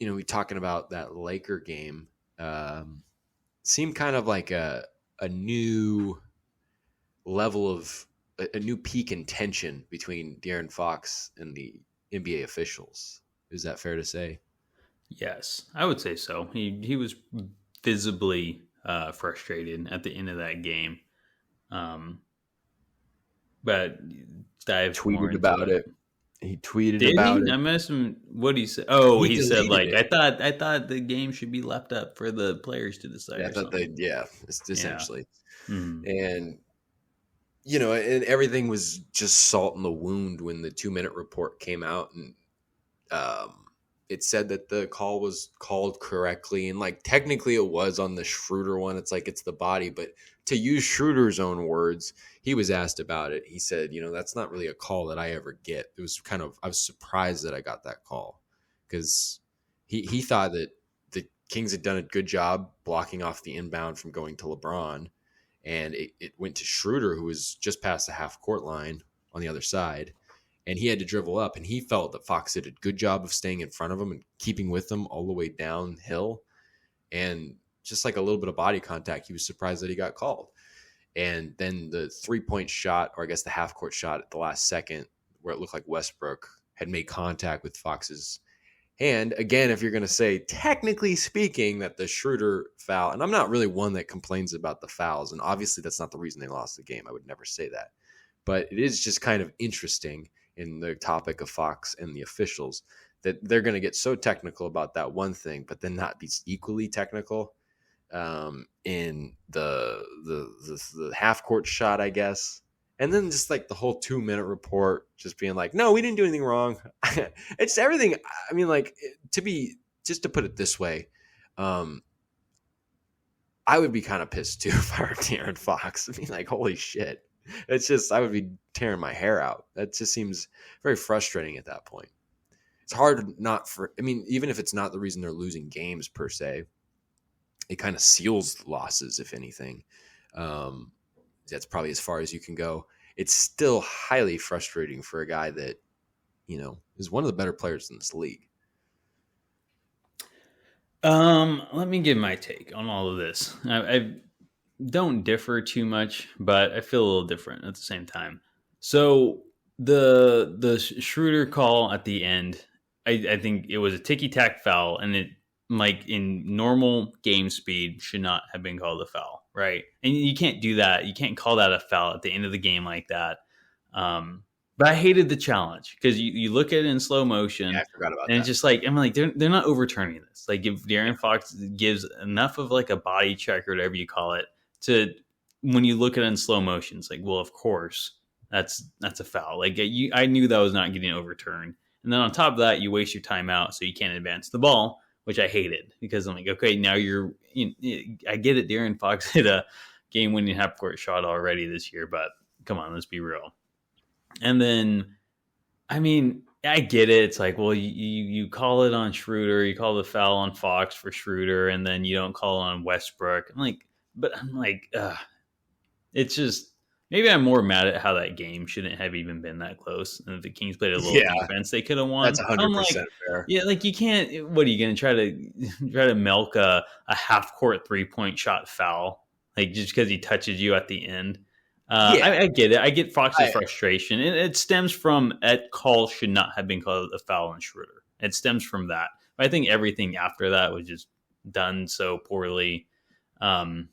we talking about that Laker game. Seemed kind of like a new level of a new peak in tension between De'Aaron Fox and the NBA officials. Is that fair to say? Yes, I would say so. He was visibly frustrated at the end of that game. Um, but dive more Tweeted into about it. it. He tweeted Did about he? it. I missed him. What did he say? Oh, He he said deleted like it. I thought the game should be left up for the players to decide Yeah, I or thought something. it's Yeah. essentially. Hmm. And and everything was just salt in the wound when the 2 minute report came out, and um, it said that the call was called correctly, and like technically it was on the Schroeder one. It's like it's the body, but to use Schroeder's own words, he was asked about it. He said, that's not really a call that I ever get. It was I was surprised that I got that call because he thought that the Kings had done a good job blocking off the inbound from going to LeBron, and it went to Schroeder, who was just past the half court line on the other side, and he had to dribble up, and he felt that Fox did a good job of staying in front of him and keeping with him all the way downhill, and just like a little bit of body contact, he was surprised that he got called. And then the 3-point shot, or I guess the half court shot at the last second, where it looked like Westbrook had made contact with Fox's hand. Again, if you're going to say, technically speaking, that the Schroeder foul, and I'm not really one that complains about the fouls, and obviously that's not the reason they lost the game. I would never say that. But it is just kind of interesting in the topic of Fox and the officials that they're going to get so technical about that one thing, but then not be equally technical in the half court shot, I guess. And then just like the whole 2 minute report, just being like, no, we didn't do anything wrong. It's everything. I mean, like just to put it this way, um, I would be kind of pissed too if I were De'Aaron Fox. I mean, like, holy shit. It's just, I would be tearing my hair out. That just seems very frustrating at that point. It's hard not for, I mean, even if it's not the reason they're losing games per se, it kind of seals losses, if anything. Um, that's probably as far as you can go. It's still highly frustrating for a guy that, is one of the better players in this league. Let me give my take on all of this. I don't differ too much, but I feel a little different at the same time. So the Schroeder call at the end, I think it was a ticky tack foul, and it, like, in normal game speed, should not have been called a foul, right? And you can't do that. You can't call that a foul at the end of the game like that. But I hated the challenge because you look at it in slow Yeah, motion, I forgot about and it's that. just like, I'm like, they're not overturning this. Like, if De'Aaron Fox gives enough of like a body check or whatever you call it, to, when you look at it in slow motion, it's like, well, of course that's a foul. Like, I knew that was not getting overturned. And then on top of that, you waste your timeout, so you can't advance the ball, which I hated because I'm like, okay, now I get it. De'Aaron Fox hit a game-winning half-court shot already this year, but come on, let's be real. And then, I mean, I get it. It's like, well, you call it on Schroeder, you call the foul on Fox for Schroeder, and then you don't call it on Westbrook. I'm like, it's just, maybe I'm more mad at how that game shouldn't have even been that close. And if the Kings played a little Yeah, defense, they could have that's won. I'm like, 100% fair. yeah, like, you can't. What are you going to try to milk a half court 3-point shot foul, like, just because he touches you at the end? Yeah, I get it. I get Fox's I, frustration. It stems from that call should not have been called a foul on Schroeder. It stems from that. But I think everything after that was just done so poorly um,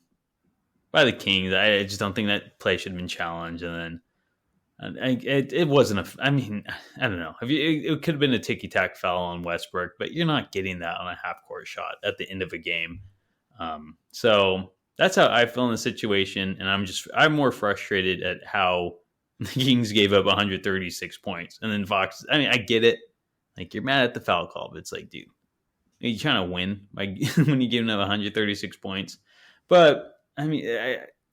by the Kings. I just don't think that play should have been challenged. And then it wasn't a. I mean, I don't know. It could have been a ticky tack foul on Westbrook, but you're not getting that on a half court shot at the end of a game. So that's how I feel in the situation, and I'm more frustrated at how the Kings gave up 136 points, and then Fox. I mean, I get it. Like, you're mad at the foul call, but it's like, dude, are you trying to win by when you're giving up 136 points? But I mean,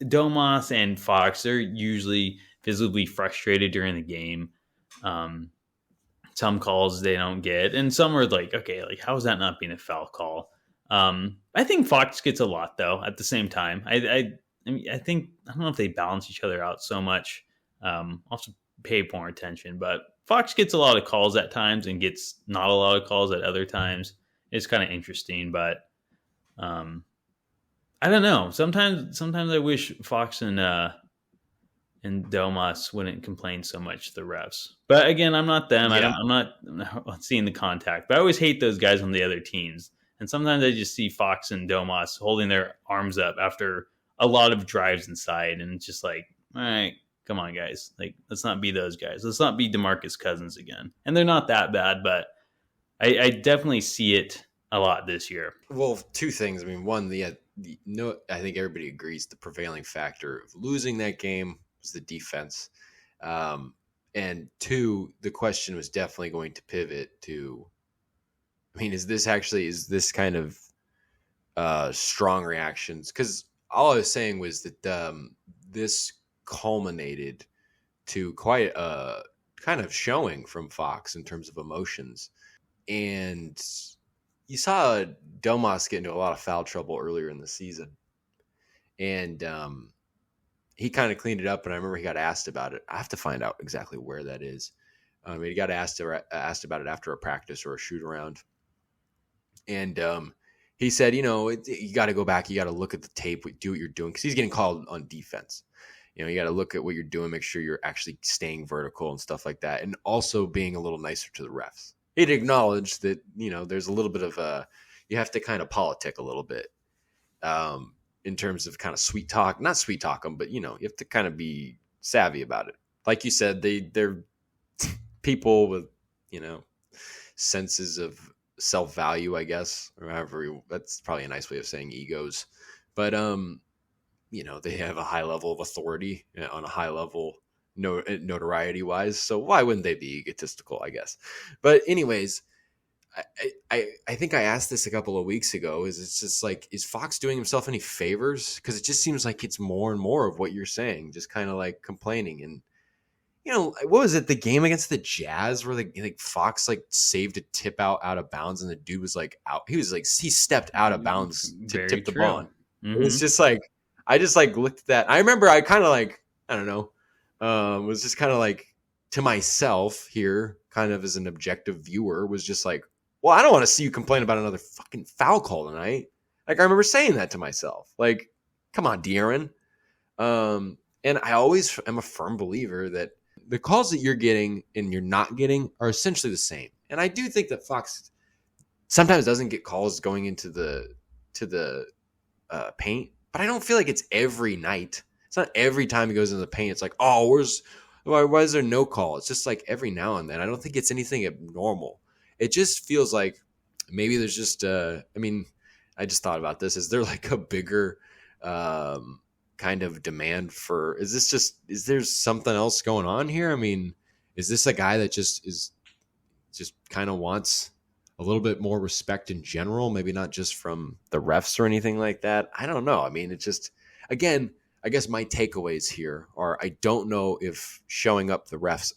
Domas and Fox, they're usually visibly frustrated during the game. Some calls they don't get, and some are like, okay, like, how is that not being a foul call? I think Fox gets a lot though. At the same time, I mean, I don't know if they balance each other out so much. Also pay more attention, but Fox gets a lot of calls at times and gets not a lot of calls at other times. it's kind of interesting, but um, I don't know. Sometimes I wish Fox and Domas wouldn't complain so much to the refs. But again, I'm not them. Yeah. I'm not seeing the contact. But I always hate those guys on the other teams. And sometimes I just see Fox and Domas holding their arms up after a lot of drives inside, and it's just like, all right, come on, guys. Like, let's not be those guys. Let's not be DeMarcus Cousins again. And they're not that bad, but I definitely see it a lot this year. Well, two things. I mean, one, no, I think everybody agrees the prevailing factor of losing that game was the defense. Um, and two, the question was definitely going to pivot to, I mean, is this kind of strong reactions? Because all I was saying was that this culminated to quite a kind of showing from Fox in terms of emotions. And you saw Domas get into a lot of foul trouble earlier in the season. And he kind of cleaned it up. And I remember he got asked about it. I have to find out exactly where that is. He got asked about it after a practice or a shoot around. And he said, you got to go back. You got to look at the tape, do what you're doing. Because he's getting called on defense. You got to look at what you're doing, make sure you're actually staying vertical and stuff like that. And also being a little nicer to the refs. He'd acknowledge that, there's a little bit of you have to kind of politic a little bit in terms of kind of sweet talk, not sweet talk them, but, you have to kind of be savvy about it. Like you said, they're people with, senses of self-value, I guess, or however, that's probably a nice way of saying egos. But, they have a high level of authority on a high level notoriety wise. So why wouldn't they be egotistical, I guess? But anyways, I think I asked this a couple of weeks ago. It's just like, is Fox doing himself any favors? Because it just seems like it's more and more of what you're saying, just kind of like complaining. And what was it? The game against the Jazz where like Fox like saved a tip out of bounds, and the dude was like out. He was like he stepped out of bounds to Very tip the true. ball. Mm-hmm. It's just like I just like looked at that. I remember I kind of like I don't know, was just kind of like to myself here, kind of as an objective viewer, was just like, well, I don't want to see you complain about another fucking foul call tonight. Like I remember saying that to myself. Like, come on, De'Aaron. And I always am a firm believer that the calls that you're getting and you're not getting are essentially the same. And I do think that Fox sometimes doesn't get calls going into the paint, but I don't feel like it's every night. It's not every time he goes into the paint. It's like, oh, why is there no call? It's just like every now and then. I don't think it's anything abnormal. It just feels like maybe there's just I mean, I just thought about this. Is there like a bigger kind of demand for, is there something else going on here? I mean, is this a guy that just kind of wants a little bit more respect in general, maybe not just from the refs or anything like that? I don't know. I mean, it's just, again, I guess my takeaways here are I don't know if showing up the refs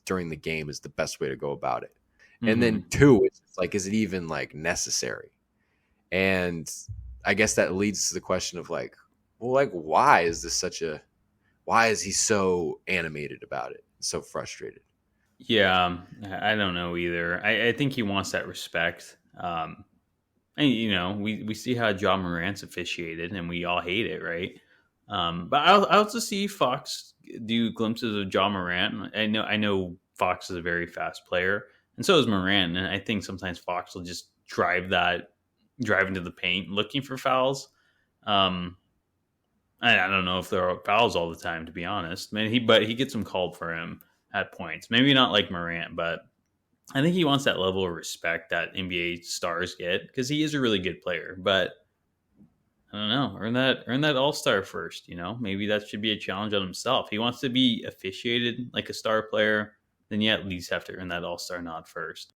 during the game is the best way to go about it. Mm-hmm. And then two, it's like, is it even like necessary? And I guess that leads to the question of like, well, like, why is he so animated about it, so frustrated? Yeah, I don't know either. I think he wants that respect. And we see how John Morant's officiated, and we all hate it, right? But I also see Fox do glimpses of John Morant. I know Fox is a very fast player, and so is Morant. And I think sometimes Fox will just drive into the paint looking for fouls. I don't know if there are fouls all the time, to be honest. But he gets them called for him at points. Maybe not like Morant, but I think he wants that level of respect that NBA stars get because he is a really good player. But I don't know, earn that All-Star first. Maybe that should be a challenge on himself. He wants to be officiated like a star player, then you at least have to earn that All-Star nod first.